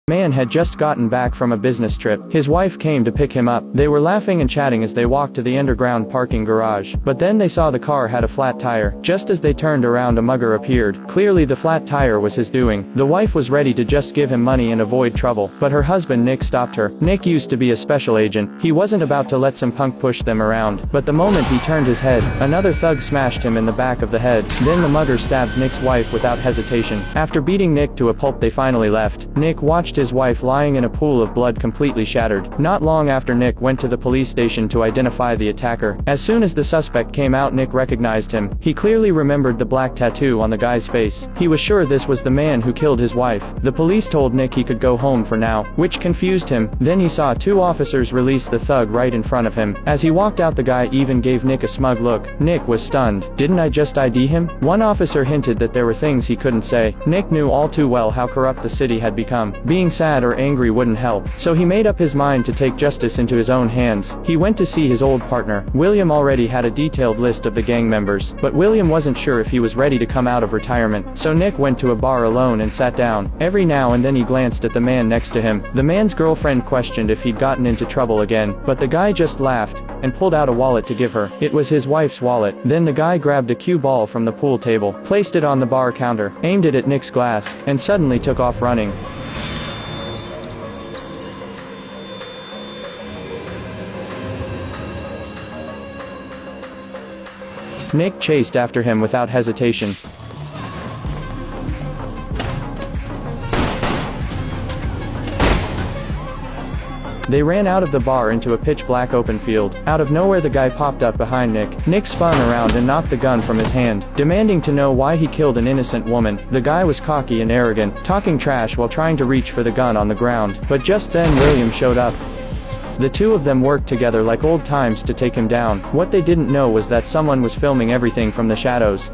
Man had just gotten back from a business trip. His wife came to pick him up. They were laughing and chatting as they walked to the underground parking garage. But then they saw the car had a flat tire. Just as they turned around, a mugger appeared. Clearly the flat tire was his doing. The wife was ready to just give him money and avoid trouble. But her husband Nick stopped her. Nick used to be a special agent. He wasn't about to let some punk push them around. But the moment he turned his head, another thug smashed him in the back of the head. Then the mugger stabbed Nick's wife without hesitation. After beating Nick to a pulp, they finally left. Nick watched his wife lying in a pool of blood, completely shattered. Not long after, Nick went to the police station to identify the attacker. As soon as the suspect came out, Nick recognized him. He clearly remembered the black tattoo on the guy's face. He was sure this was the man who killed his wife. The police told Nick he could go home for now, which confused him. Then he saw two officers release the thug right in front of him. As he walked out, the guy even gave Nick a smug look. Nick was stunned. Didn't I just ID him? One officer hinted that there were things he couldn't say. Nick knew all too well how corrupt the city had become. Being sad or angry wouldn't help, so he made up his mind to take justice into his own hands. He went to see his old partner. William already had a detailed list of the gang members, but William wasn't sure if he was ready to come out of retirement. So Nick went to a bar alone and sat down. Every now and then he glanced at the man next to him. The man's girlfriend questioned if he'd gotten into trouble again, but the guy just laughed and pulled out a wallet to give her. It was his wife's wallet. Then the guy grabbed a cue ball from the pool table, placed it on the bar counter, aimed it at Nick's glass, and suddenly took off running. Nick chased after him without hesitation. They ran out of the bar into a pitch-black open field. Out of nowhere, the guy popped up behind Nick. Nick spun around and knocked the gun from his hand, demanding to know why he killed an innocent woman. The guy was cocky and arrogant, talking trash while trying to reach for the gun on the ground. But just then William showed up. The two of them worked together like old times to take him down. What they didn't know was that someone was filming everything from the shadows.